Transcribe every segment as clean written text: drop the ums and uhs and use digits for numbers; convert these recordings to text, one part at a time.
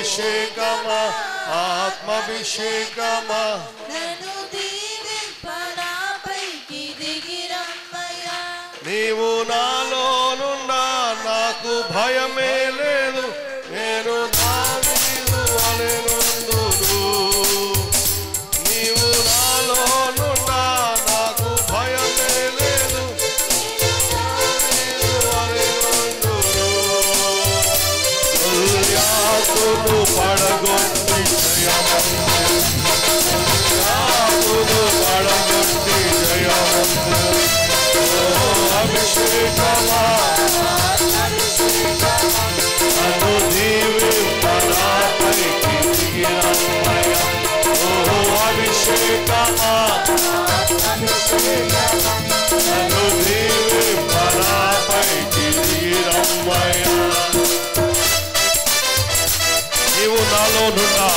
అభిషేకమా ఆత్మాభిషేకమా నన్ను దీవింపనాపైకి దిగిరమ్మయ్యా. నీవు నాలోనున్నా నాకు భయమే లేదు, నేను దావీదు వలెనుందును. నీవు నాలోనున్నా నాకు భయమే లేదు, దావీదు వలెనుందును. గొల్యాతును పడగొట్టి జయమందు, గొల్యాతును పడగొట్టి జయమందు. అభిషేకమా నన్ను దీవింపనాపైకి దిగిరమ్మయ్యా. ఓ అభిషేకమా నన్ను దీవింపనాపైకి దిగిరమ్మయ్యా. నీవు నాలోనున్నా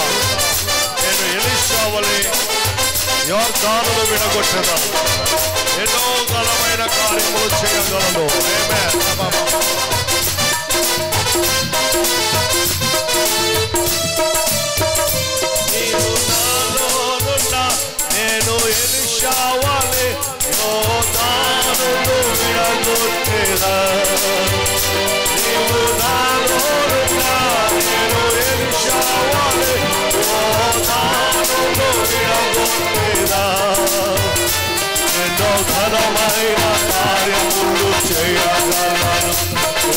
నేను ఎలీషా వలె యొర్దానును విడగొట్టెదను, ఎన్నో ఘనమైన కార్యములు చేయగలను. ఆమేన్. నీవు నాలోనున్నా నేను ఎలీషా వలె యొర్దానును విడగొట్టెదను. నీవు నాలోనున్నా నేను ఎలీషా వలె యొర్దానును విడగొట్టెదను. ఎన్నో ఘనమైన కార్యములు చేయగలను,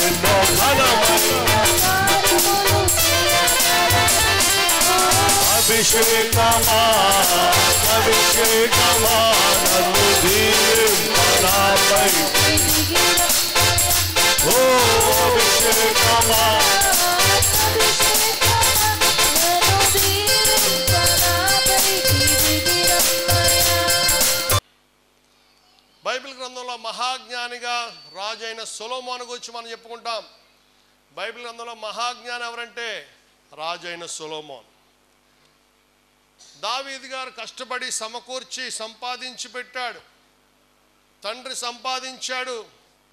ఎన్నో ఘనమైన అభిషేకమా అభిషేకమా నన్ను దీవింపనాపై. ఓ అభిషేకమా బైబిల్ గ్రంథంలో మహాజ్ఞానిగా రాజైన సొలొమోను గురించి మనం చెప్పుకుంటాం. బైబిల్ గ్రంథంలో మహాజ్ఞాని ఎవరంటే రాజైన సొలొమోను. దావీదు గారు కష్టపడి సమకూర్చి సంపాదించి పెట్టాడు. తండ్రి సంపాదించాడు,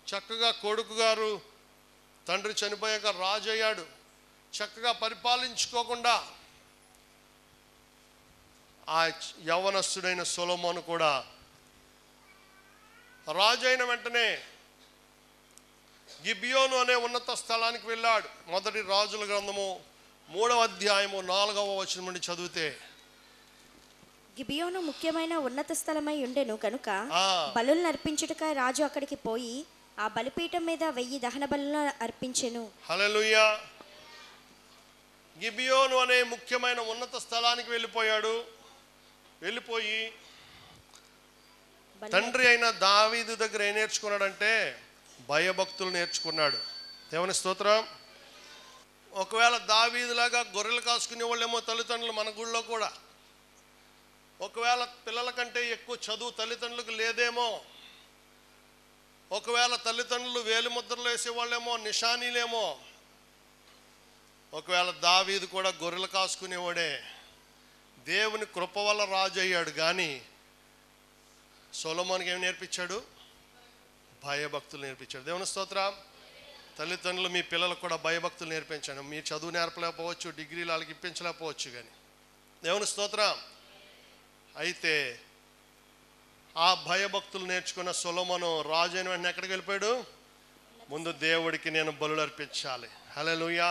చక్కగా కొడుకు గారు తండ్రి చనిపోయాక రాజు అయ్యాడు. చక్కగా పరిపాలించుకోకుండా ఆ యవ్వనస్తుడైన సొలొమోను కూడా రాజు అయిన వెంటనే గిబియోను అనే ఉన్నత స్థలానికి వెళ్ళాడు. మొదటి రాజుల గ్రంథము 3వ అధ్యాయము 4వ వచనం నుండి చదివితే, గిబియోను ముఖ్యమైన ఉన్నత స్థలమై ఉండెను కనుక బలులను అర్పించుటకై రాజు అక్కడికి పోయి ఆ బలిపీఠం మీద 1000 దహన బలులను అర్పించెను. హల్లెలూయా. గిబియోను అనే ముఖ్యమైన ఉన్నత స్థలానికి వెళ్ళిపోయి తండ్రి అయిన దావీదు దగ్గర ఏం నేర్చుకున్నాడంటే భయభక్తులు నేర్చుకున్నాడు. దేవుని స్తోత్రం. ఒకవేళ దావీదులాగా గొర్రెలు కాసుకునే వాళ్ళేమో తల్లిదండ్రులు మన గుళ్ళో కూడా, ఒకవేళ పిల్లల కంటే ఎక్కువ చదువు తల్లిదండ్రులకు లేదేమో, ఒకవేళ తల్లిదండ్రులు వేలిముద్రలు వేసేవాళ్ళేమో, నిషానీలేమో, ఒకవేళ దావీదు కూడా గొర్రెలు కాసుకునేవాడే. దేవుని కృప వల్ల రాజు అయ్యాడు. కానీ సొలొమోనుకి ఏమి నేర్పించాడు? భయభక్తులు నేర్పించాడు. దేవుని స్తోత్రం. తల్లిదండ్రులు మీ పిల్లలకు కూడా భయభక్తులు నేర్పించాను. మీ చదువు నేర్పలేకపోవచ్చు, డిగ్రీలు వాళ్ళకి ఇప్పించలేకపోవచ్చు, కానీ దేవుని స్తోత్రం. అయితే ఆ భయభక్తులు నేర్చుకున్న సొలొమోను రాజు అయిన వెంటనే ఎక్కడికి వెళ్ళిపోయాడు? ముందు దేవుడికి నేను బలులు అర్పించాలి. హల్లెలూయా.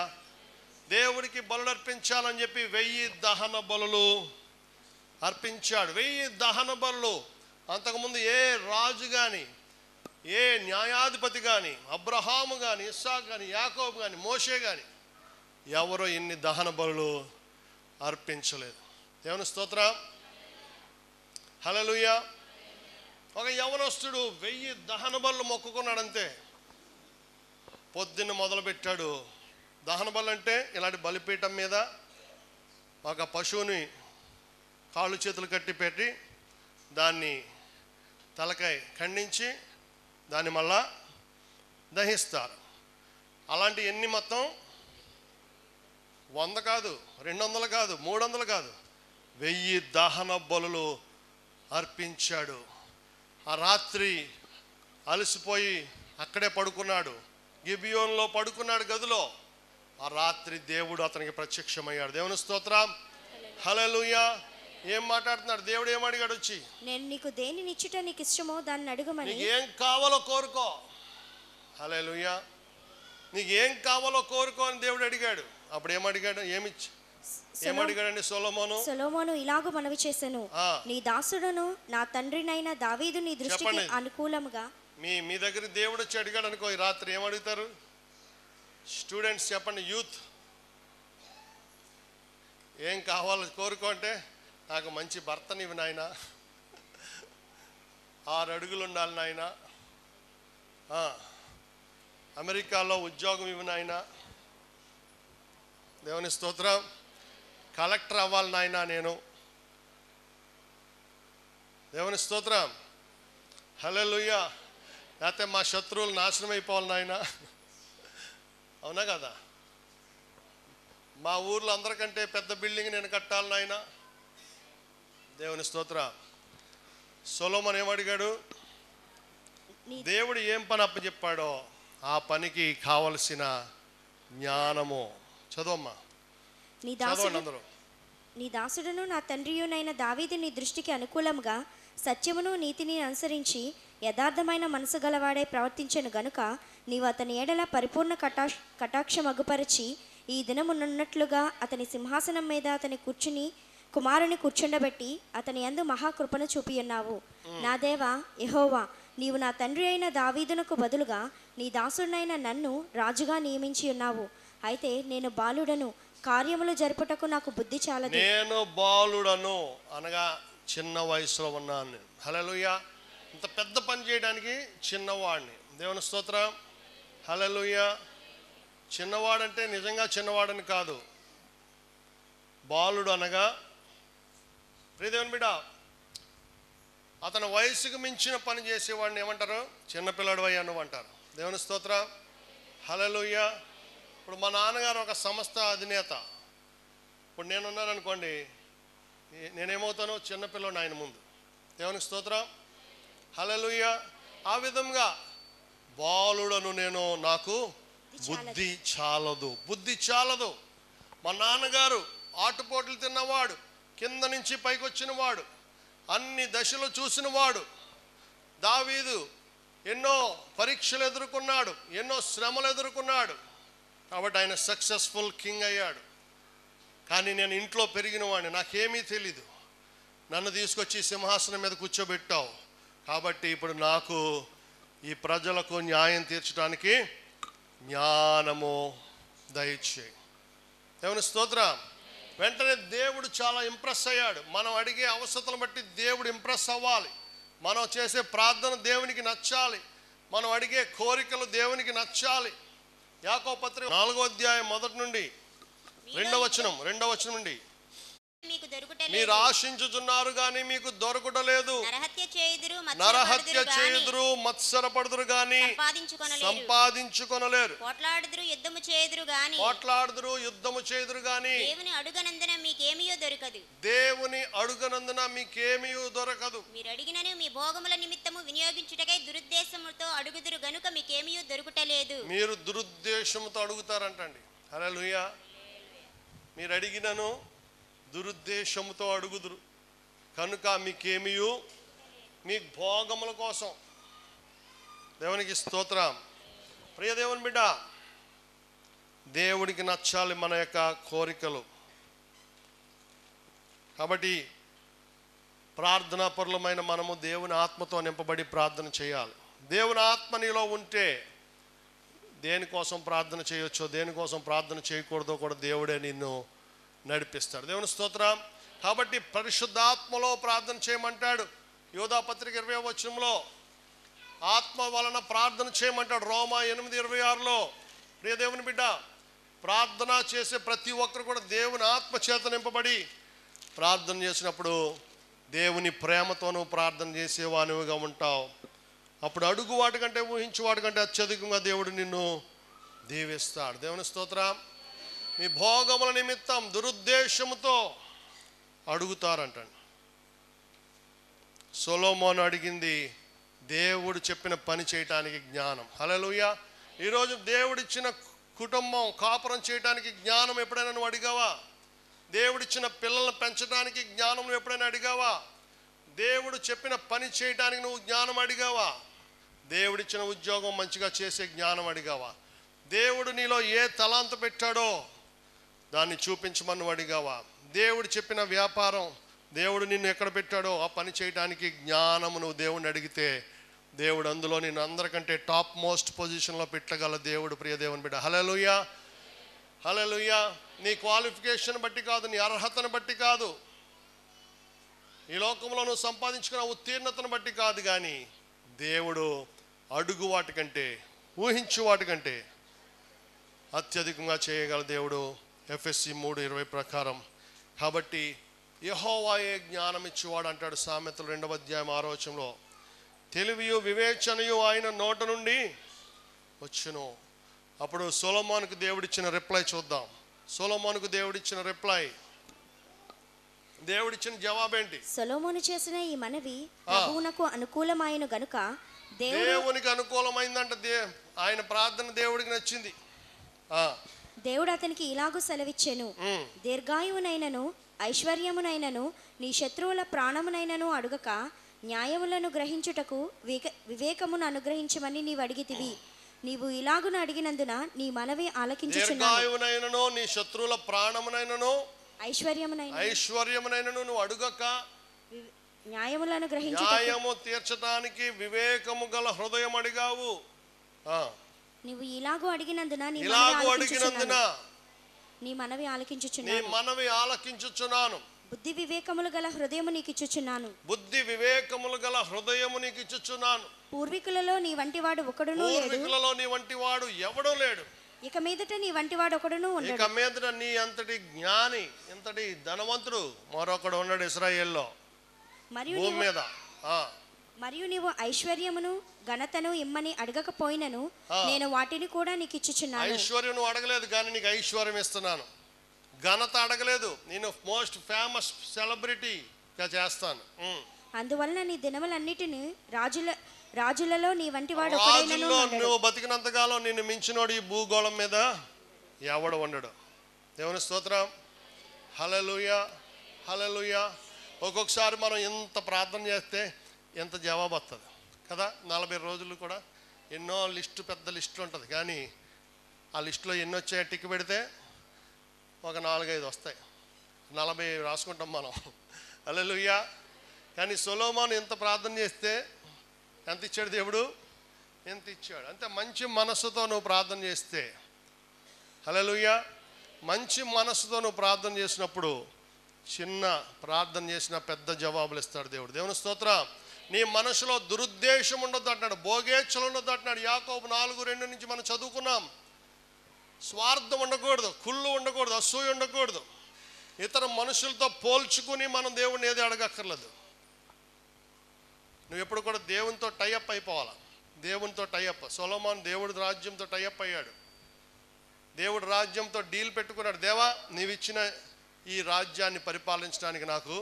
దేవుడికి బలులు అర్పించాలని చెప్పి 1000 దహన బలులు అర్పించాడు. 1000 దహన బలులు. అంతకుముందు ఏ రాజు కానీ, ఏ న్యాయాధిపతి కానీ, అబ్రహాము కానీ, ఇస్సాకు కానీ, యాకోబు కానీ, మోషే కానీ ఎవరో ఇన్ని దహన బలులు అర్పించలేదు. దేవుని స్తోత్రం. హల్లెలూయా. ఒక యవనస్తుడు 1000 దహన బలులు మొక్కుకున్నాడంతే. పొద్దున్న మొదలుపెట్టాడు. దహన బలు అంటే ఇలాంటి బలిపీఠం మీద ఒక పశువుని కాళ్ళు చేతులు కట్టి పెట్టి దాన్ని తలకాయ ఖండించి దాన్ని మళ్ళా దహిస్తారు. అలాంటి ఎన్ని మొత్తం 100 కాదు, 200 కాదు, 300 కాదు, 1000 దహన బలులు అర్పించాడు. ఆ రాత్రి అలసిపోయి అక్కడే పడుకున్నాడు. గిబియోనులో పడుకున్నాడు గదిలో. ఆ రాత్రి దేవుడు అతనికి ప్రత్యక్షమయ్యాడు. దేవుని స్తోత్రం, హల్లెలూయా. ఏం మాట్లాడుతున్నాడు దేవుడు? ఏం అడిగాడు వచ్చి? నేను నీకు దేనినిచ్చుట నీకు ఇష్టమో దాన్ని అడుగుమని. నీకు ఏం కావాలో కోరుకో. హల్లెలూయా. నీకు ఏం కావాలో కోరుకో అని దేవుడు అడిగాడు. అప్పుడు ఏమడిగాడు? ఏమడిగాడండి సొలొమోను? ఇలాగూ మనవి చేసెను, నీ దాసుడును నా తండ్రినైన దావీదు నీ దృష్టికి అనుకూలముగా. మీ దగ్గర దేవుడు వచ్చి అడిగాడు అనుకో, ఈ రాత్రి ఏమడుగుతారు? స్టూడెంట్స్ చెప్పండి, యూత్, ఏం కావాలో కోరుకో అంటే, నాకు మంచి భర్తనివి నాయన, 6 అడుగులు ఉండాలి నాయన, అమెరికాలో ఉద్యోగం ఇవి నాయన, దేవుని స్తోత్రం, కలెక్టర్ అవ్వాలి నాయన నేను, దేవుని స్తోత్రం, హల్లెలూయా. లేకపోతే మా శత్రువులు నాశనం అయిపోవాలి నాయన, అవునా కదా? మా ఊర్లో అందరికంటే పెద్ద బిల్డింగ్ నేను కట్టాలి నాయన, దేవుని స్తోత్రం. సొలొమోను ఏమడిగాడు? దేవుడు ఏం పని అప్పచెప్పాడో ఆ పనికి కావలసిన జ్ఞానము. చదవమ్మా, చదవండి అందరూ. నీ దాసుడును నా తండ్రియునైన దావీదు నీ దృష్టికి అనుకూలముగా సత్యమును నీతిని అనుసరించి యథార్థమైన మనసు గలవాడై ప్రవర్తించెను గనుక నీవు అతని ఎడల పరిపూర్ణ కటాక్షం అగుపరచి ఈ దినమునున్నట్లుగా అతని సింహాసనం మీద అతని కుమారుని కూర్చుండబెట్టి అతని యందు మహాకృపను చూపియున్నావు. నా దేవా యెహోవా, నీవు నా తండ్రి అయిన దావీదునకు బదులుగా నీ దాసుడినైన నన్ను రాజుగా నియమించి ఉన్నావు. అయితే నేను బాలుడను, కార్యములు జరుపుటకు నాకు బుద్ధి చాలదు. నేను బాలుడను అనగా చిన్న వయసులో ఉన్నాను. హల్లెలూయా. ఇంత పెద్ద పని చేయడానికి చిన్నవాడిని. దేవుని స్తోత్రం, హల్లెలూయా. చిన్నవాడంటే నిజంగా చిన్నవాడని కాదు, బాలుడు అనగా ప్రియదేవుని బిడ్డ, అతని వయసుకు మించిన పని చేసేవాడిని ఏమంటారు? చిన్నపిల్లడు అయ్యాను అంటారు. దేవుని స్తోత్రం, హల్లెలూయా. ఇప్పుడు మా నాన్నగారు ఒక సంస్థ అధినేత. ఇప్పుడు నేనున్నాను అనుకోండి, నేనేమవుతాను? చిన్నపిల్లడు ఆయన ముందు. దేవునికి స్తోత్రం, హల్లెలూయా. ఆ విధంగా బాలుడను నేను, నాకు బుద్ధి చాలదు. మా నాన్నగారు ఆటుపోట్లు తిన్నవాడు, కింద నుంచి పైకి వచ్చినవాడు, అన్ని దశలు చూసినవాడు. దావీదు ఎన్నో పరీక్షలు ఎదుర్కొన్నాడు, ఎన్నో శ్రమలు ఎదుర్కొన్నాడు. కాబట్టి ఆయన సక్సెస్ఫుల్ కింగ్ అయ్యాడు. కానీ నేను ఇంట్లో పెరిగిన వాడిని, నాకేమీ తెలీదు. నన్ను తీసుకొచ్చి సింహాసనం మీద కూర్చోబెట్టావు. కాబట్టి ఇప్పుడు నాకు ఈ ప్రజలకు న్యాయం తీర్చడానికి జ్ఞానము దయచేయి. దేవుని స్తోత్రం. వెంటనే దేవుడు చాలా ఇంప్రెస్ అయ్యాడు. మనం అడిగే అవసరతను బట్టి దేవుడు ఇంప్రెస్ అవ్వాలి. మనం చేసే ప్రార్థన దేవునికి నచ్చాలి. మనం అడిగే కోరికలు దేవునికి నచ్చాలి. యాకోబు పత్రిక 4వ అధ్యాయం 1 నుండి 2వ వచనం నుండి, మీరు ఆశించుచున్నారు గాని మీకు దొరకటలేదు, నరహత్య చేయుదురు, మత్సరపడుదురు గాని సంపాదించుకొనలేరు, పోట్లాడుదురు యుద్ధము చేయుదురు గాని దేవుని అడుగనందున మీకేమీ దొరకదు. మీరు అడిగినను మీ భోగముల నిమిత్తము వినియోగించుటకై దురుద్దేశముతో అడుగుదురు గనుక మీకేమీ దొరకటలేదు. మీరు దురుద్దేశముతో అడుగుతారంటండి. హల్లెలూయా. మీరు అడిగినను దురుద్దేశముతో అడుగుదురు కనుక మీకేమీ, మీ భోగముల కోసం. దేవునికి స్తోత్రం. ప్రియ దేవుని బిడ్డ, దేవుడికి నచ్చాలి మన యొక్క కోరికలు. కాబట్టి ప్రార్థనాపరులమైన మనము దేవుని ఆత్మతో నింపబడి ప్రార్థన చేయాలి. దేవుని ఆత్మ నీలో ఉంటే దేనికోసం ప్రార్థన చేయొచ్చో, దేనికోసం ప్రార్థన చేయకూడదో కూడా దేవుడే నిన్ను నడిపిస్తాడు. దేవుని స్తోత్రం. కాబట్టి పరిశుద్ధాత్మలో ప్రార్థన చేయమంటాడు. యోధా పత్రిక 20వ వచనంలో ఆత్మ వలన ప్రార్థన చేయమంటాడు. రోమా 8:26లో. ప్రియ దేవుని బిడ్డ, ప్రార్థన చేసే ప్రతి ఒక్కరు కూడా దేవుని ఆత్మ చేత నింపబడి ప్రార్థన చేసినప్పుడు దేవుని ప్రేమతోనూ ప్రార్థన చేసేవానివిగా ఉంటావు. అప్పుడు అడుగు వాటికంటే, ఊహించు వాటికంటే అత్యధికంగా దేవుడు నిన్ను దీవిస్తాడు. దేవుని స్తోత్రం. మీ భోగముల నిమిత్తం దురుద్దేశముతో అడుగుతారంటండి. సొలొమోను అడిగింది దేవుడు చెప్పిన పని చేయటానికి జ్ఞానం. హల్లెలూయా. ఈరోజు దేవుడిచ్చిన కుటుంబం కాపురం చేయడానికి జ్ఞానం ఎప్పుడైనా నువ్వు అడిగావా? దేవుడిచ్చిన పిల్లలను పెంచడానికి జ్ఞానం నువ్వు ఎప్పుడైనా అడిగావా? దేవుడు చెప్పిన పని చేయడానికి నువ్వు జ్ఞానం అడిగావా? దేవుడిచ్చిన ఉద్యోగం మంచిగా చేసే జ్ఞానం అడిగావా? దేవుడు నీలో ఏ తలాంత పెట్టాడో దాన్ని చూపించమని నువ్వు అడిగావా? దేవుడు చెప్పిన వ్యాపారం, దేవుడు నిన్ను ఎక్కడ పెట్టాడో ఆ పని చేయడానికి జ్ఞానము నువ్వు దేవుడిని అడిగితే దేవుడు అందులో నిన్ను అందరికంటే టాప్ మోస్ట్ పొజిషన్లో పెట్టగల దేవుడు. ప్రియ దేవుని బిడ్డ, హల్లెలూయా, హల్లెలూయా. నీ క్వాలిఫికేషన్ బట్టి కాదు, నీ అర్హతను బట్టి కాదు, ఈ లోకంలో నువ్వు సంపాదించుకున్న ఉత్తీర్ణతను బట్టి కాదు, కానీ దేవుడు అడుగు వాటికంటే, ఊహించు వాటికంటే అత్యధికంగా చేయగల దేవుడు. ఎఫెసీ 3:20 ప్రకారం. కాబట్టి యెహోవాయే జ్ఞానం ఇచ్చేవాడు అంటాడు సామెతలు 2వ అధ్యాయం 6వ వచనంలో. తెలివియు వివేచనయు ఆయన నోట నుండి వచ్చును. అప్పుడు సొలొమోనుకు దేవుడిచ్చిన రిప్లై చూద్దాం. సొలొమోనుకు దేవుడిచ్చిన రిప్లై, దేవుడిచ్చిన జవాబేంటి? సొలొమోను చేసిన ఈ మనవి ప్రభువునకు అనుకూలమైన గనుక దేవునికి అనుకూలమైందంట. ఆయన ప్రార్థన దేవుడికి నచ్చింది. దేవుడు అతనికి ఇలాగూ సెలవిచ్చెను, దీర్ఘాయువునైనను ఐశ్వర్యమునైనను నీ శత్రువుల ప్రాణమునైనను అడుగక న్యాయములను గ్రహించుటకు వివేకమును అనుగ్రహించమని నీవు అడిగితివి. నీవు ఇలాగున అడిగినందున నీ మనవి ఆలకించుచున్నాను. నీ శత్రువుల ప్రాణమునైనను ఐశ్వర్యమునైనను నువ్వు అడుగక న్యాయములను గ్రహించు, న్యాయము తీర్చడానికి వివేకము గల హృదయం అడిగావు. నీవు ఇలాగూ అడిగినందున నీ మనవి ఆలకించుచున్నాను. బుద్ధి వివేకములు గల హృదయము నీకు ఇచ్చుచున్నాను. బుద్ధి వివేకములు గల హృదయము నీకు ఇచ్చుచున్నాను. పూర్వీకులలో నీ వంటివాడు ఒకడును లేడు. పూర్వీకులలో నీ వంటివాడు ఎవడూ లేడు. ఇక మీదట నీ వంటివాడు ఒకడును ఉండడు. ఇక మీదట నీ అంతటి జ్ఞాని, ఇంతటి ధనవంతుడు మరొకడు ఉన్నాడు ఇశ్రాయేలులో, భూమి మీద. మరియు నీవు ఐశ్వర్యమును ఘనతను ఇమ్మని అడగకపోయినను నేను వాటిని కూడా నీకు ఇచ్చుచున్నాను. ఐశ్వర్యం నువ్వు అడగలేదు, కానీ నీకు ఐశ్వర్యం ఇస్తున్నాను. ఘనత అడగలేదు, నేను మోస్ట్ ఫేమస్ సెలబ్రిటీగా చేస్తాను. అందువలన నీ దినములన్నిటిని రాజులలో నీ వంటి వాడు నువ్వు బతికినంతకాలం నిన్ను మించినోడు ఈ భూగోళం మీద ఎవడు ఉండడు. దేవుని స్తోత్రం, హల్లెలూయా, హల్లెలూయా. ఒక్కొక్కసారి మనం ఎంత ప్రార్థన చేస్తే ఎంత జవాబు వస్తుంది కదా. 40 రోజులు కూడా ఎన్నో లిస్టు, పెద్ద లిస్టు ఉంటుంది, కానీ ఆ లిస్టులో ఎన్ని వచ్చాయో టిక్ పెడితే ఒక 4-5 వస్తాయి. 40 రాసుకుంటాం మనం. హల్లెలూయా. కానీ సొలొమోను ఎంత ప్రార్థన చేస్తే ఎంత ఇచ్చాడు దేవుడు? ఎంత ఇచ్చాడు. అంతే మంచి మనస్సుతో నువ్వు ప్రార్థన చేస్తే, హల్లెలూయా, మంచి మనస్సుతో నువ్వు ప్రార్థన చేసినప్పుడు చిన్న ప్రార్థన చేసిన పెద్ద జవాబులు ఇస్తాడు దేవుడు. దేవుని స్తోత్రం. నీ మనసులో దురుద్దేశం ఉండొద్దు అంటున్నాడు, భోగేచ్ఛలు ఉండొద్దు అంటున్నాడు. యాకోబు 4:2 నుంచి మనం చదువుకున్నాం. స్వార్థం ఉండకూడదు, కుళ్ళు ఉండకూడదు, అసూయ ఉండకూడదు. ఇతర మనుషులతో పోల్చుకుని మనం దేవుడిని ఏది అడగక్కర్లేదు. నువ్వు ఎప్పుడు కూడా దేవునితో టైఅప్ అయిపోవాలి. దేవునితో టైఅప్. సొలొమోను దేవుడి రాజ్యంతో టైఅప్ అయ్యాడు. దేవుడి రాజ్యంతో డీల్ పెట్టుకున్నాడు. దేవా, నీవు ఇచ్చిన ఈ రాజ్యాన్ని పరిపాలించడానికి నాకు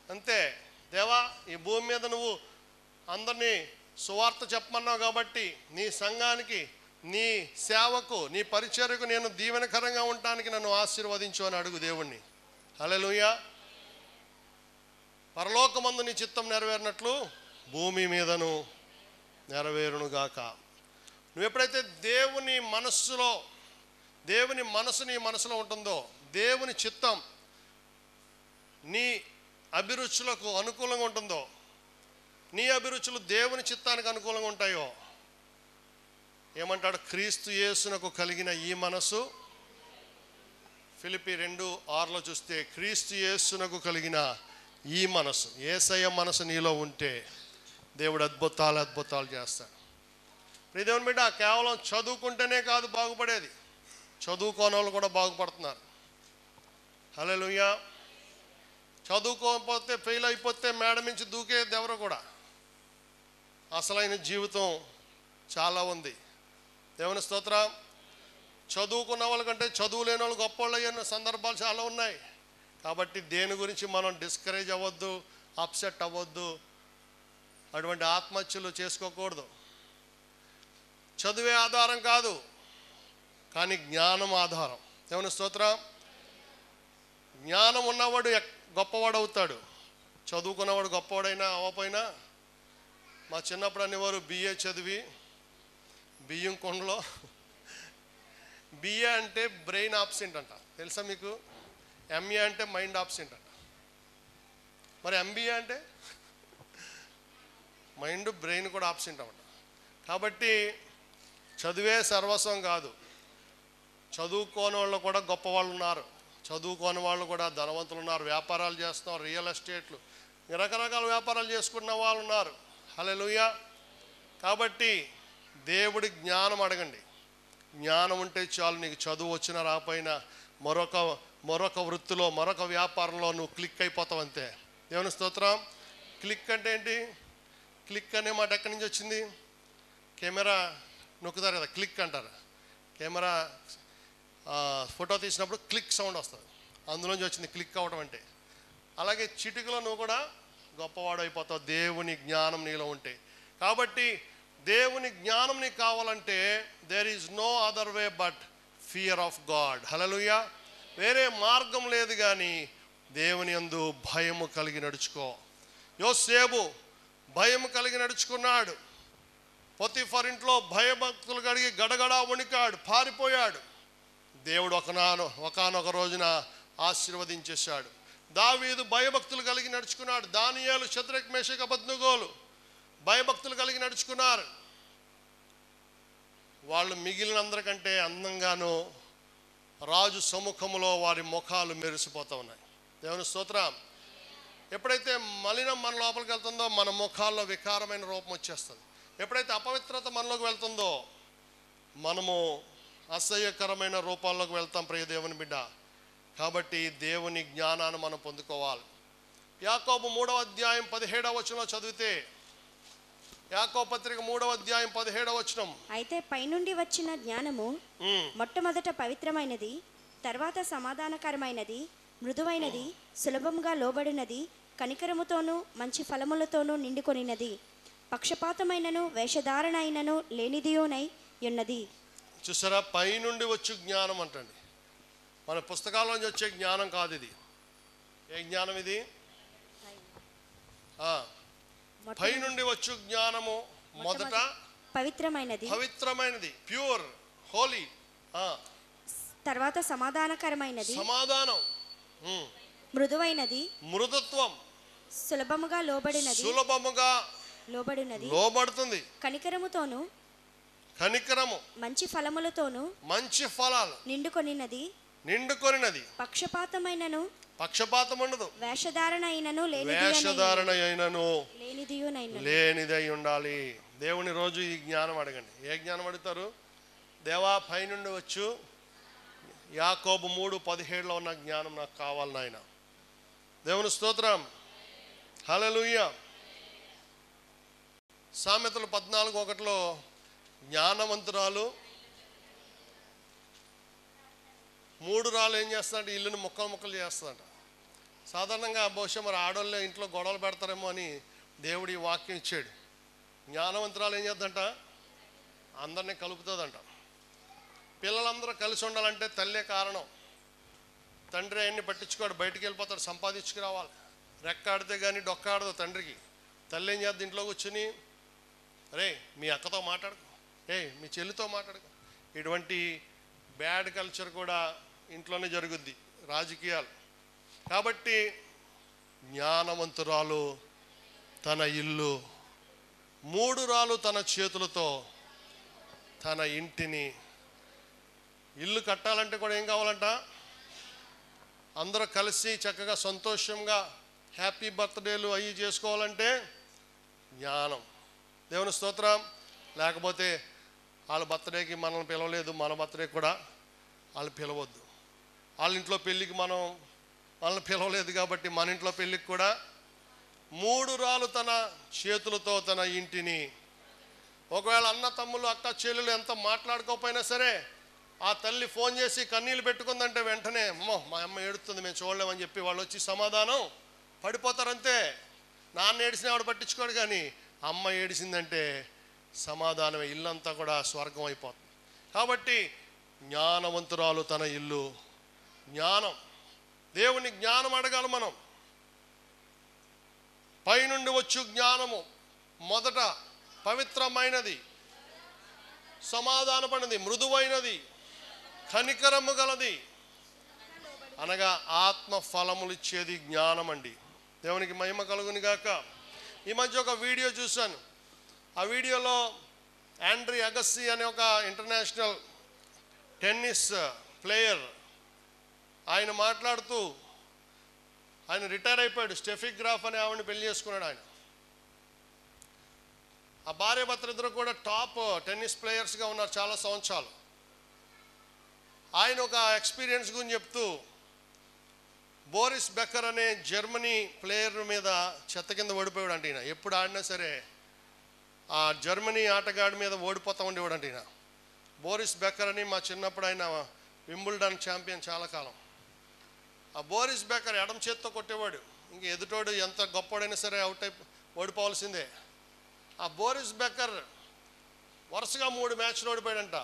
అంతే. దేవా, ఈ భూమి మీద నువ్వు అందరినీ సువార్త చెప్పమన్నావు కాబట్టి నీ సంఘానికి, నీ సేవకు, నీ పరిచర్యకు నేను దీవెనకరంగా ఉండటానికి నన్ను ఆశీర్వదించు అని అడుగు దేవుణ్ణి. హల్లెలూయా. పరలోకమందు నీ చిత్తం నెరవేరినట్లు భూమి మీదను నెరవేరునుగాక. నువ్వు ఎప్పుడైతే దేవుని మనస్సులో, దేవుని మనసు నీ మనసులో ఉంటుందో, దేవుని చిత్తం నీ అభిరుచులకు అనుకూలంగా ఉంటుందో, నీ అభిరుచులు దేవుని చిత్తానికి అనుకూలంగా ఉంటాయో, ఏమంటాడు? క్రీస్తు యేసునకు కలిగిన ఈ మనసు. ఫిలిప్పీ 2:6 చూస్తే క్రీస్తు యేసునకు కలిగిన ఈ మనసు, యేసయ్య మనసు నీలో ఉంటే దేవుడు అద్భుతాలు చేస్తాడు. ప్రియ దేవుని బిడ్డ, కేవలం చదువుకుంటేనే కాదు బాగుపడేది, చదువుకోని వాళ్ళు కూడా బాగుపడుతున్నారు. హల్లెలూయా. చదువుకోకపోతే, ఫెయిల్ అయిపోతే మేడ నుంచి దూకేది ఎవరు కూడా. అసలైన జీవితం చాలా ఉంది. దేవుని స్తోత్రం. చదువుకున్న వాళ్ళకంటే చదువు లేని వాళ్ళు గొప్ప వాళ్ళు అయ్యే సందర్భాలు చాలా ఉన్నాయి. కాబట్టి దేని గురించి మనం డిస్కరేజ్ అవ్వద్దు, అప్సెట్ అవ్వద్దు, అటువంటి ఆత్మహత్యలు చేసుకోకూడదు. చదువే ఆధారం కాదు. కానీ జ్ఞానం ఆధారం. దేవుని స్తోత్రం. జ్ఞానం ఉన్నవాడు గొప్పవాడు అవుతాడు. చదువుకున్నవాడు గొప్పవాడైనా అవ్వపోయినా, మా చిన్నప్పుడు అనేవారు బిఏ చదివి బియ్యం కొండలో, బిఏ అంటే బ్రెయిన్ ఆబ్సెంట్ అంట, తెలుసా మీకు? ఎంఏ అంటే మైండ్ ఆబ్సెంట్ అంట. మరి ఎంబీఏ అంటే మైండ్ బ్రెయిన్ కూడా ఆబ్సెంట్ అన్నమాట. కాబట్టి చదువే సర్వస్వం కాదు. చదువుకోని వాళ్ళు కూడా గొప్ప వాళ్ళు ఉన్నారు, చదువుకోని వాళ్ళు కూడా ధనవంతులు ఉన్నారు, వ్యాపారాలు చేస్తున్నారు, రియల్ ఎస్టేట్లు, రకరకాల వ్యాపారాలు చేసుకున్న వాళ్ళు ఉన్నారు. హల్లెలూయా. కాబట్టి దేవుడి జ్ఞానం అడగండి. జ్ఞానం ఉంటే చాలు. నీకు చదువు వచ్చినా రాకపోయినా మరొక వృత్తిలో, మరొక వ్యాపారంలో నువ్వు క్లిక్ అయిపోతావు అంతే. దేవుని స్తోత్రం. క్లిక్ అంటే ఏంటి? క్లిక్ అనే మాట ఎక్కడి నుంచి వచ్చింది? కెమెరా నొక్కుతారు కదా, క్లిక్ అంటారు. కెమెరా ఫోటో తీసినప్పుడు క్లిక్ సౌండ్ వస్తుంది, అందులోంచి వచ్చింది క్లిక్ అవ్వడం అంటే. అలాగే చిటికలో నువ్వు కూడా గొప్పవాడు అయిపోతావు దేవుని జ్ఞానం నీలో ఉంటే. కాబట్టి దేవుని జ్ఞానం నీకు కావాలంటే there is no other way but fear of God. Hallelujah. వేరే మార్గం లేదు. కానీ దేవుని యందు భయము కలిగి నడుచుకో. యోసేపు భయము కలిగి నడుచుకున్నాడు. పొతిఫర్ ఇంట్లో భయభక్తులు కలిగి గడగడా వణికాడు, పారిపోయాడు. దేవుడు ఒకానొక రోజున ఆశీర్వదించేశాడు. దావీదు భయభక్తులు కలిగి నడుచుకున్నాడు. దానియేలు, షద్రక్, మేషక్, అబేద్నెగోలు భయభక్తులు కలిగి నడుచుకున్నారు. వాళ్ళు మిగిలినందరికంటే అందంగాను రాజు సముఖంలో వారి ముఖాలు మెరిసిపోతూ ఉన్నాయి. దేవుని స్తోత్రం. ఎప్పుడైతే మలినం మన లోపలికి వెళ్తుందో మన ముఖాల్లో వికారమైన రూపం వచ్చేస్తుంది. ఎప్పుడైతే అపవిత్రత మనలోకి వెళ్తుందో మనము అసహ్యకరమైన రూపాల్లోకి వెళ్తాం. ప్రియ దేవుని బిడ్డ, కాబట్టి దేవుని జ్ఞానాన్ని మనం పొందుకోవాలి. యాకోబు 3వ అధ్యాయం 17వ వచనంలో చదివితే, యాకోబు పత్రిక 3వ అధ్యాయం 17వ వచనం, అయితే పైనుండి వచ్చిన జ్ఞానము మొట్టమొదట పవిత్రమైనది, తర్వాత సమాధానకరమైనది, మృదువైనది, సులభంగా లోబడినది, కనికరముతోనూ మంచి ఫలములతోనూ నిండుకొనినది, పక్షపాతమైనను వేషధారణ అయినను లేనిదియోనై ఉన్నది. చూసారా? పైనుండి వచ్చే జ్ఞానం అంటండి. మన పుస్తకాల్లోంచి వచ్చే జ్ఞానం కాదు ఇది. ఏ జ్ఞానం ఇది? పైనుండి వచ్చు జ్ఞానము మొదట పవిత్రమైనది, ప్యూర్, హోలీ. తర్వాత సమాధానకరమైనది, సమాధానం, మృదువైనది, మృదుత్వం, సులభముగా లోబడుతుంది, కనికరముతోను కనికరము, మంచి ఫలములతోను మంచి ఫలాలు నిండుకొనినది, పక్షపాతం ఉండదు, వేషధారణ అయినను లేనిదై ఉండాలి. దేవుని రోజు ఈ జ్ఞానం అడగండి. ఏ జ్ఞానం అడుగుతారు? దేవా పైనుండి వచ్చు యాకోబు 3:17లో ఉన్న జ్ఞానం నాకు కావాలి నాయన. దేవుని స్తోత్రం. హల్లెలూయా. సామెతలు 14:1లో జ్ఞానవంతురాలు 3 రాళ్ళు ఏం చేస్తాడంటే ఇల్లుని ముక్కలు చేస్తాడంట. సాధారణంగా బహుశా మరి ఆడవాళ్ళే ఇంట్లో గొడవలు పెడతారేమో అని దేవుడు ఈ వాక్యం ఇచ్చాడు. జ్ఞానవంతురాలు ఏం చేద్దంట? అందరినీ కలుపుతుందంట. పిల్లలందరూ కలిసి ఉండాలంటే తల్లే కారణం. తండ్రి ఆయన్ని పట్టించుకోడు, బయటికి వెళ్ళిపోతాడు, సంపాదించుకురావాలి. రెక్కాడితే కానీ డొక్కాడదు తండ్రికి. తల్లి ఏం చేద్దాం? ఇంట్లో కూర్చుని, రే మీ అక్కతో మాట్లాడుకో, మీ చెల్లితో మాట్లాడుకో. ఇటువంటి బ్యాడ్ కల్చర్ కూడా ఇంట్లోనే జరుగుద్ది, రాజకీయాలు. కాబట్టి జ్ఞానవంతురాలు తన ఇల్లు, 3 రాళ్ళు తన చేతులతో తన ఇంటిని, ఇల్లు కట్టాలంటే కూడా ఏం కావాలంట? అందరూ కలిసి చక్కగా సంతోషంగా హ్యాపీ బర్త్డేలు అవి చేసుకోవాలంటే జ్ఞానం. దేవుని స్తోత్రం. లేకపోతే వాళ్ళ బర్త్డేకి మనల్ని పిలవలేదు, మన బర్త్డే కూడా వాళ్ళు పిలవద్దు. వాళ్ళ ఇంట్లో పెళ్ళికి మనల్ని పిలవలేదు కాబట్టి మన ఇంట్లో పెళ్ళికి కూడా 3 రాళ్ళు తన చేతులతో తన ఇంటిని. ఒకవేళ అన్న తమ్ముళ్ళు, అక్క చెల్లెలు ఎంత మాట్లాడుకోకపోయినా సరే ఆ తల్లి ఫోన్ చేసి కన్నీళ్ళు పెట్టుకుందంటే వెంటనే అమ్మో మా అమ్మ ఏడుస్తుంది మేము చూడలేమని చెప్పి వాళ్ళు వచ్చి సమాధానం పడిపోతారంతే. నాన్న ఏడిసిన వాడు పట్టించుకోడు, కానీ అమ్మ ఏడిసిందంటే సమాధానమే, ఇల్లంతా కూడా స్వర్గం అయిపోతుంది. కాబట్టి జ్ఞానవంతురాలు తన ఇల్లు. జ్ఞానం, దేవుని జ్ఞానం అడగాలి మనం. పైనుండి వచ్చు జ్ఞానము మొదట పవిత్రమైనది, సమాధానపడినది, మృదువైనది, కనికరము గలది, అనగా ఆత్మ ఫలములు ఇచ్చేది జ్ఞానం అండి. దేవునికి మహిమ కలుగుని గాక. ఈ మధ్య ఒక వీడియో చూశాను. ఆ వీడియోలో ఆండ్రీ అగస్సీ అనే ఒక ఇంటర్నేషనల్ టెన్నిస్ ప్లేయర్ ఆయన మాట్లాడుతూ, ఆయన రిటైర్ అయిపోయాడు. స్టెఫీ గ్రాఫ్ అనే ఆవిడని పెళ్లి చేసుకున్నాడు ఆయన. ఆ భార్య భర్త ఇద్దరు కూడా టాప్ టెన్నిస్ ప్లేయర్స్గా ఉన్నారు చాలా సంవత్సరాలు. ఆయన ఒక ఎక్స్పీరియన్స్ గురించి చెప్తూ, బోరిస్ బెక్కర్ అనే జర్మనీ ప్లేయర్ మీద చెత్త కింద ఓడిపోయాడు అంటే ఈయన. ఎప్పుడు ఆడినా సరే ఆ జర్మనీ ఆటగాడి మీద ఓడిపోతూ ఉండేవాడు అంటే ఈయన. బోరిస్ బెక్కర్ అని మా చిన్నప్పుడు ఆయన వింబుల్డన్ ఛాంపియన్ చాలా కాలం. ఆ బోరిస్ బెక్కర్ ఎడమ చేత్తో కొట్టేవాడు. ఇంక ఎదుటోడు ఎంత గొప్పవాడైనా సరే అవుట్ ఓడిపోవాల్సిందే. ఆ బోరిస్ బెక్కర్ వరుసగా 3 మ్యాచ్లు ఓడిపోయాడంట.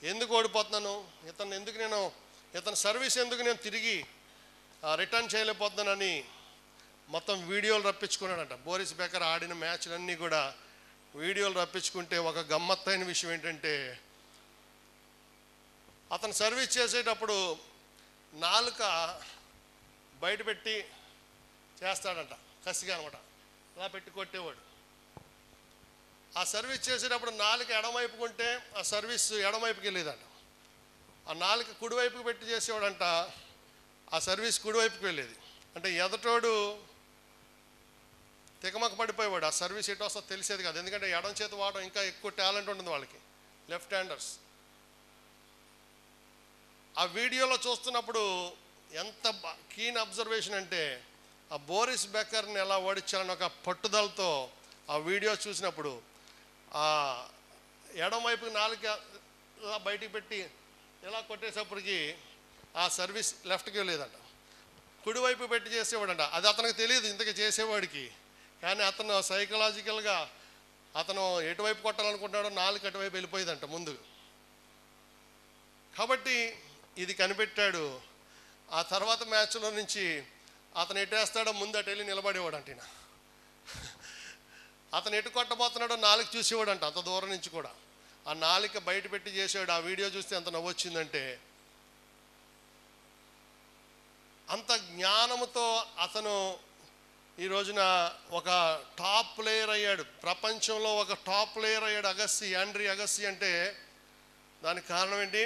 ఎందుకు ఓడిపోతున్నాను, ఇతని సర్వీస్ ఎందుకు నేను తిరిగి రిటర్న్ చేయలేకపోతున్నానని మొత్తం వీడియోలు రప్పించుకున్నాడంట. బోరిస్ బెక్కర్ ఆడిన మ్యాచ్లన్నీ కూడా వీడియోలు రప్పించుకుంటే ఒక గమ్మత్తైన విషయం ఏంటంటే, అతను సర్వీస్ చేసేటప్పుడు నాలుక బయట పెట్టి చేస్తాడంట, కసిగా అనమాట. అలా పెట్టి కొట్టేవాడు. ఆ సర్వీస్ చేసేటప్పుడు నాలుక ఎడమవైపుకు ఉంటే ఆ సర్వీస్ ఎడమవైపుకి వెళ్ళేదంట. ఆ నాలుక కుడివైపుకి పెట్టి చేసేవాడంట, ఆ సర్వీస్ కుడివైపుకి వెళ్ళేది. అంటే ఎదటోడు తికమక పడిపోయేవాడు. ఆ సర్వీస్ ఎటు వస్తుందో తెలిసేది కాదు. ఎందుకంటే ఎడం చేతి వాడడం ఇంకా ఎక్కువ టాలెంట్ ఉంటుంది వాళ్ళకి, లెఫ్ట్ హ్యాండర్స్. ఆ వీడియోలో చూస్తున్నప్పుడు ఎంత కీన్ అబ్జర్వేషన్ అంటే, ఆ బోరిస్ బెక్కర్ని ఎలా ఓడించాలని ఒక పట్టుదలతో ఆ వీడియో చూసినప్పుడు ఆ ఎడం వైపుకి నాలుక ఇలా బయటికి పెట్టి ఇలా కొట్టేసేపటికి ఆ సర్వీస్ లెఫ్ట్కి వెళ్ళేదంట, కుడివైపు పెట్టి చేసేవాడంట. అది అతనికి తెలియదు ఇంతకీ చేసేవాడికి. కానీ అతను సైకలాజికల్గా అతను ఎటువైపు కొట్టాలనుకుంటున్నాడో నాలుగు అటువైపు వెళ్ళిపోయేదంట ముందు. కాబట్టి ఇది కనిపెట్టాడు. ఆ తర్వాత మ్యాచ్లో నుంచి అతను ఎటేస్తాడో ముందు అటు వెళ్ళి నిలబడేవాడు అంటే. అతను ఎటు కొట్టబోతున్నాడో నాలుగు చూసేవాడంట అంత దూరం నుంచి కూడా. ఆ నాలుక బయట పెట్టి చేసేవాడు. ఆ వీడియో చూస్తే ఎంత నవ్వొచ్చిందంటే, అంత జ్ఞానముతో అతను ఈ రోజున ఒక టాప్ ప్లేయర్ అయ్యాడు. ప్రపంచంలో ఒక టాప్ ప్లేయర్ అయ్యాడు ఆండ్రీ అగస్సీ. అంటే దానికి కారణం ఏంటి?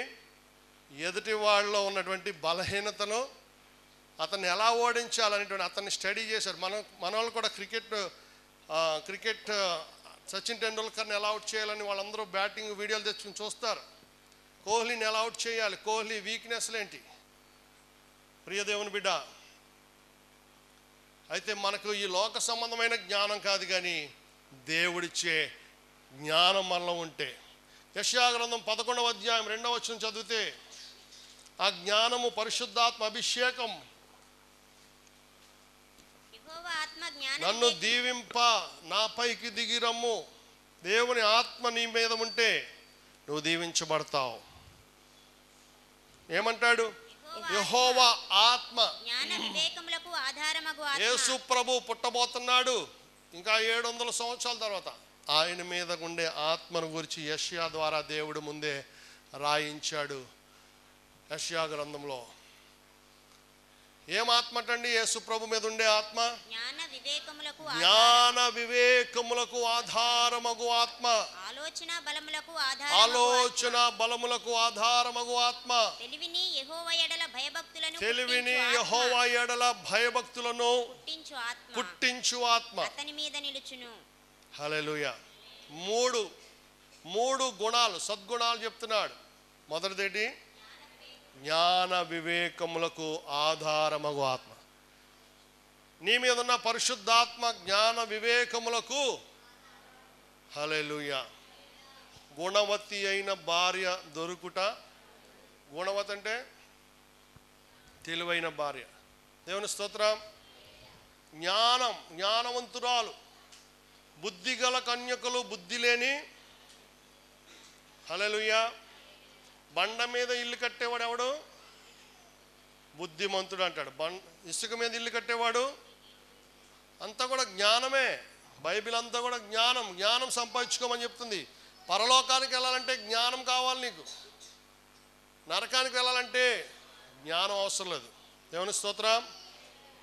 ఎదుటి వాళ్ళలో ఉన్నటువంటి బలహీనతను అతన్ని ఎలా ఓడించాలనేటువంటి అతన్ని స్టడీ చేశారు. మన వాళ్ళు కూడా క్రికెట్ సచిన్ టెండూల్కర్ని ఎలా అవుట్ చేయాలని వాళ్ళందరూ బ్యాటింగ్ వీడియోలు తెచ్చుకుని చూస్తారు. కోహ్లీని ఎలా అవుట్ చేయాలి, కోహ్లీ వీక్నెస్లు ఏంటి. ప్రియదేవుని బిడ్డ, అయితే మనకు ఈ లోక సంబంధమైన జ్ఞానం కాదు, కానీ దేవుడిచ్చే జ్ఞానం మనలో ఉంటే, యెషయా గ్రంథం 11వ అధ్యాయం 2వ వచనం చదివితే, ఆ జ్ఞానము పరిశుద్ధాత్మ అభిషేకం. నన్ను దీవింప నాపైకి దిగిరమ్ము. దేవుని ఆత్మ నీ మీద ఉంటే నువ్వు దీవించబడతావు. ఏమంటాడు? యెహోవా ఆత్మ. యేసు ప్రభు పుట్టబోతున్నాడు ఇంకా 700 సంవత్సరాల తర్వాత. ఆయన మీద ఉండే ఆత్మను గురించి యెషయా ద్వారా దేవుడు ముందే రాయించాడు యెషయా గ్రంథంలో. ఏం ఆత్మ అంటండి? యేసు ప్రభు మీద ఉండే ఆత్మ జ్ఞాన వివేకములకు ఆధారమగు ఆత్మ, ఆలోచన బలములకు ఆధారమగు ఆత్మ, తెలివిని యెహోవా ఎడల భయభక్తులను పుట్టించు ఆత్మ అతని మీద నిలుచును. హల్లెలూయా. మూడు గుణాలు, సద్గుణాలు చెప్తున్నాడు. మొదటిదేంటి? జ్ఞాన వివేకములకు ఆధారమగు ఆత్మ. నీ మీద ఉన్న పరిశుద్ధాత్మ జ్ఞాన వివేకములకు. హల్లెలూయా. గుణవతి అయిన భార్య దొరుకుట. గుణవతి అంటే తెలివైన భార్య. దేవుని స్తోత్రం. జ్ఞానవంతురాలు. బుద్ధిగల కన్యకలు బుద్ధి లేని. హల్లెలూయా. బండ మీద ఇల్లు కట్టేవాడు ఎవడు? బుద్ధిమంతుడు అంటాడు. ఇసుక మీద ఇల్లు కట్టేవాడు అంతా కూడా జ్ఞానమే. బైబిల్ అంతా కూడా జ్ఞానం. జ్ఞానం సంపాదించుకోమని చెప్తుంది. పరలోకానికి వెళ్ళాలంటే జ్ఞానం కావాలి నీకు. నరకానికి వెళ్ళాలంటే జ్ఞానం అవసరం లేదు. దేవుని స్తోత్రం.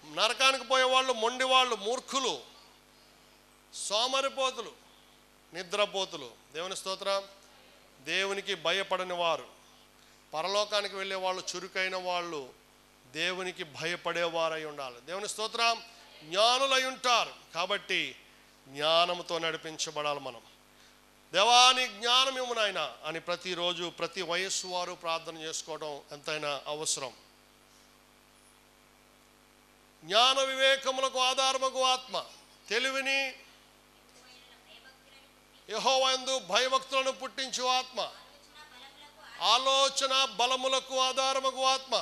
నరకానికి పోయేవాళ్ళు మొండివాళ్ళు, మూర్ఖులు, సోమరిపోతులు, నిద్రపోతులు. దేవుని స్తోత్రం. దేవునికి భయపడని వారు. పరలోకానికి వెళ్ళే వాళ్ళు చురుకైన వాళ్ళు, దేవునికి భయపడేవారై ఉండాలి. దేవుని స్తోత్రం. జ్ఞానులై ఉంటారు కాబట్టి జ్ఞానంతో నడిపించబడాలి మనం. దేవాని జ్ఞానం ఇవ్వు నాయనా అని ప్రతిరోజు ప్రతి వయస్సు వారు ప్రార్థన చేసుకోవడం ఎంతైనా అవసరం. జ్ఞాన వివేకములకు ఆధారమగు ఆత్మ తెలివిని యెహోవాయందు భయభక్తులను పుట్టించు ఆత్మ, ఆలోచన బలములకు ఆధారమగు ఆత్మ.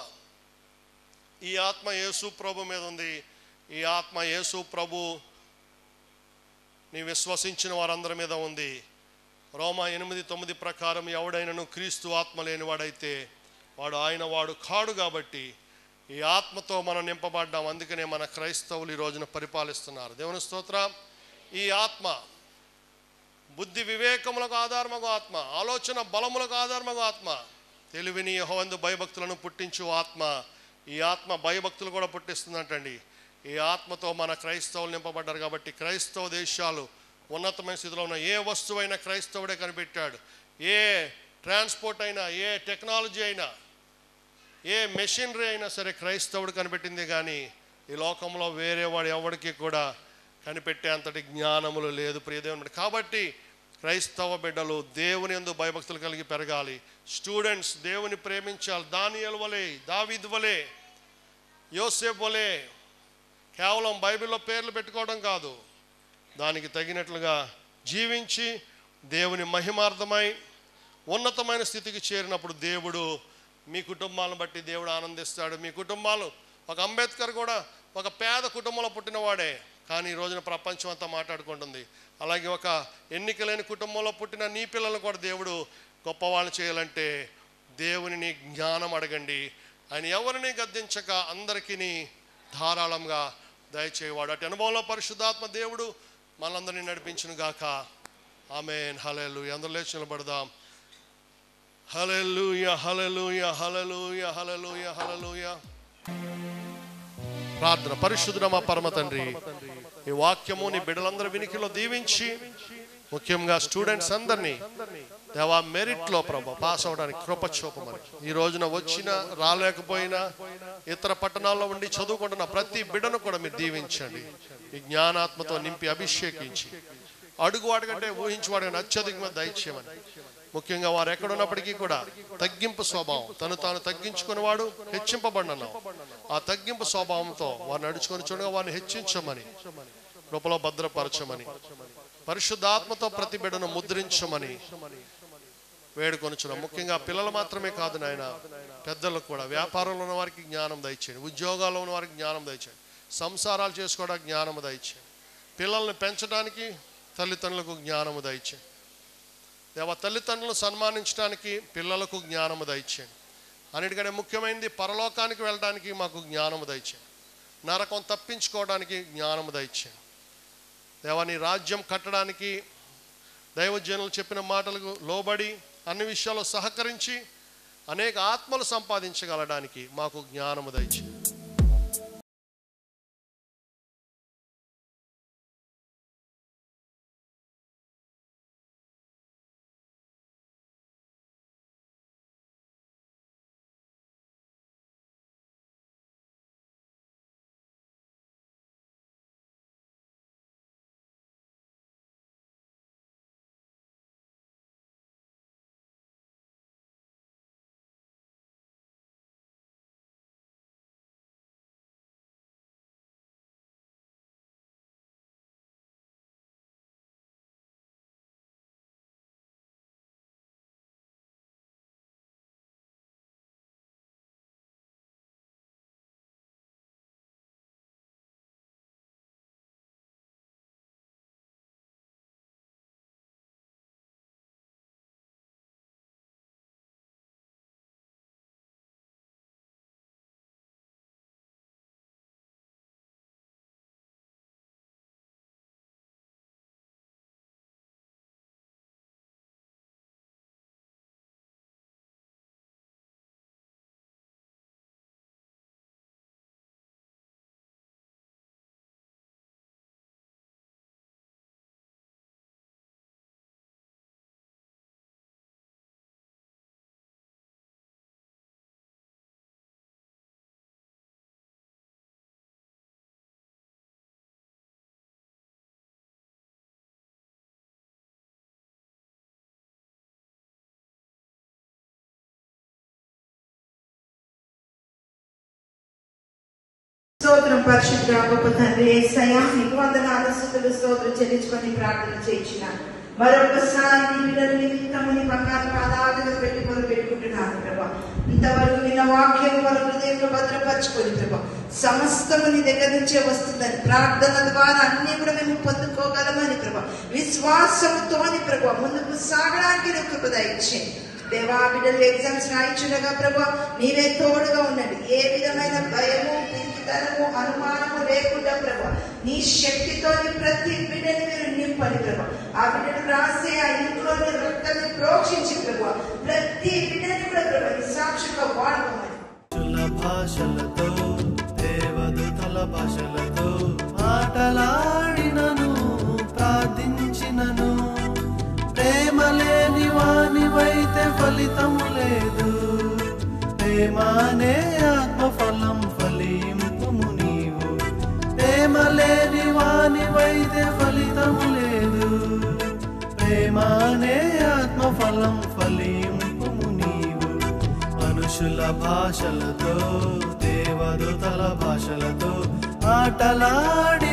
ఈ ఆత్మ యేసు ప్రభు మీద ఉంది. ఈ ఆత్మ యేసు ప్రభు నీ విశ్వసించిన వారందరి మీద ఉంది. రోమా 8:9 ప్రకారం ఎవడైనను క్రీస్తు ఆత్మ లేనివాడైతే వాడు ఆయన వాడు కాడు. కాబట్టి ఈ ఆత్మతో మనం నింపబడ్డాం. అందుకనే మన క్రైస్తవులు ఈ రోజున పరిపాలిస్తున్నారు. దేవుని స్తోత్రం. ఈ ఆత్మ బుద్ధి వివేకములకు ఆధారమగు ఆత్మ, ఆలోచన బలములకు ఆధారమగు ఆత్మ, తెలివిని యెహోవాయందు భయభక్తులను పుట్టించు ఆత్మ. ఈ ఆత్మ భయభక్తులు కూడా పుట్టిస్తుందంటండి. ఈ ఆత్మతో మన క్రైస్తవులు నింపబడ్డారు. కాబట్టి క్రైస్తవ దేశాలు ఉన్నతమైన స్థితిలో ఉన్న ఏ వస్తువైనా క్రైస్తవుడే కనిపెట్టాడు. ఏ ట్రాన్స్పోర్ట్ అయినా, ఏ టెక్నాలజీ అయినా, ఏ మెషినరీ అయినా సరే క్రైస్తవుడు కనిపెట్టింది. కానీ ఈ లోకంలో వేరే వాడు ఎవరికి కూడా కనిపెట్టే అంతటి జ్ఞానములు లేదు ప్రియదేవుని. కాబట్టి క్రైస్తవ బిడ్డలు దేవుని యందు భయభక్తులు కలిగి పెరగాలి. స్టూడెంట్స్ దేవుని ప్రేమించాలి. దానియేలు వలె, దావీదు వలె, యోసేపు వలె కేవలం బైబిల్లో పేర్లు పెట్టుకోవడం కాదు, దానికి తగినట్లుగా జీవించి దేవుని మహిమార్థమై ఉన్నతమైన స్థితికి చేరినప్పుడు దేవుడు మీ కుటుంబాలను బట్టి దేవుడు ఆనందిస్తాడు. మీ కుటుంబాలు, ఒక అంబేద్కర్ కూడా ఒక పేద కుటుంబంలో పుట్టినవాడే, కానీ ఈ రోజున ప్రపంచం అంతా మాట్లాడుకుంటుంది. అలాగే ఒక ఎన్నికలేని కుటుంబంలో పుట్టిన నీ పిల్లలను కూడా దేవుడు గొప్పవాళ్ళని చేయాలంటే దేవుని జ్ఞానం అడగండి. ఆయన ఎవరిని గద్దించక అందరికీ ధారాళంగా దయచేయవాడు. అటు అనుభవంలో పరిశుద్ధాత్మ దేవుడు మనందరినీ నడిపించును గాక. ఆమేన్. హల్లెలూయా. అందరూ లేచి నిలబడదాం. హల్లెలూయా, హల్లెలూయా, హల్లెలూయా, హల్లెలూయా, హల్లెలూయా. ప్రార్థన. పరిశుద్ధుడా మా పరమ తండ్రి, ఈ వాక్యము నీ బిడ్డలందరూ వినికిలో దీవించి, ముఖ్యంగా స్టూడెంట్స్ అందరినీ దేవా మెరిట్లో ప్రభా పాస్ అవడానికి కృప చూపమని, ఈ రోజున వచ్చినా రాలేకపోయినా ఇతర పట్టణాల్లో ఉండి చదువుకుంటున్న ప్రతి బిడ్డను కూడా మీరు దీవించండి. ఈ జ్ఞానాత్మతో నింపి అభిషేకించి అడుగువాడికంటే ఊహించువాడికంటే అత్యధికంగా దయచేయమని, ముఖ్యంగా వారు ఎక్కడున్నప్పటికీ కూడా తగ్గింపు స్వభావం, తాను తగ్గించుకునేవాడు హెచ్చింపబడినన్నావు. ఆ తగ్గింపు స్వభావంతో వారు నడుచుకొని చూడగా వారిని హెచ్చించమని, కృపలో భద్రపరచమని, పరిశుద్ధాత్మతో ప్రతి బిడ్డను ముద్రించమని వేడుకొనుచున్నాం. ముఖ్యంగా పిల్లలు మాత్రమే కాదు నాయన, పెద్దలకు కూడా, వ్యాపారంలో ఉన్న వారికి జ్ఞానం దయచేయండి, ఉద్యోగాల్లో ఉన్న వారికి జ్ఞానం దయచేయండి, సంసారాలు చేసుకోవడానికి జ్ఞానము దయచేయండి, పిల్లల్ని పెంచడానికి తల్లిదండ్రులకు జ్ఞానము దయచేయండి. దేవ తల్లిదండ్రులను సన్మానించడానికి పిల్లలకు జ్ఞానము దయచేయండి. అన్నిటికంటే ముఖ్యమైనది పరలోకానికి వెళ్ళడానికి మాకు జ్ఞానము దయచేయండి, నరకం తప్పించుకోవడానికి జ్ఞానము దయచేయండి. దేవా నీ రాజ్యం కట్టడానికి దైవజనులు చెప్పిన మాటలకు లోబడి అన్ని విషయాల్లో సహకరించి అనేక ఆత్మలు సంపాదించగలడానికి మాకు జ్ఞానము దయచేయండి. స్తోత్రం పరిశుద్ధ గొప్ప తండ్రి యేసయ్యా, నీకు వందనాలు స్తుతులు స్తోత్రం చెల్లించుకొని ప్రార్థన చేయించినాను. మరొకసారి నీ బిడ్డల నిమిత్తము నీ బంగారు పాదాలను పెట్టి మొదలు పెట్టుకుంటున్నాను ప్రభా. ఇంతవరకు విన్న వాక్యం వారి హృదయంలో భద్రపరచుకొని ప్రభా, సమస్తము నీ దగ్గర నుంచే వస్తుందని, ప్రార్థన ద్వారా అన్ని కూడా మేము పొందుకోగలమని ప్రభా, విశ్వాసంతోని ప్రభా ముందుకు సాగడానికి నీకు కృప దయచేయండి దేవా. బిడ్డలు ఎగ్జామ్స్ రాయించుండగా ప్రభా నీవే తోడుగా ఉండండి. ఏ విధమైన భయము, పిరికితనము, అనుమానము లేకుండా ప్రభా నీ శక్తితో ప్రతి బిడ్డని మీరు నింపండి ప్రభా. ఆ బిడ్డను రాసే ఆ ఇంట్లోని రక్తాన్ని ప్రోక్షించి ప్రభా ప్రతి బిడ్డని కూడా ప్రభా నీ సాక్షిగా వాడుకోమని. భాషలతో దేవదూతల భాషలతో ఆటలాడినను ప్రార్థించినను, ప్రేమ లేని వానివైతే ఫలితము లేదు. ప్రేమనే ఆత్మఫలం ఫలింపుము నీవు. ప్రేమ లేని వానివైతే ఫలితము లేదు. ప్రేమనే ఆత్మఫలం ఫలింపుము నీవు. మనుషుల భాషలతో దేవదూతల భాషలతో ఆటలాడి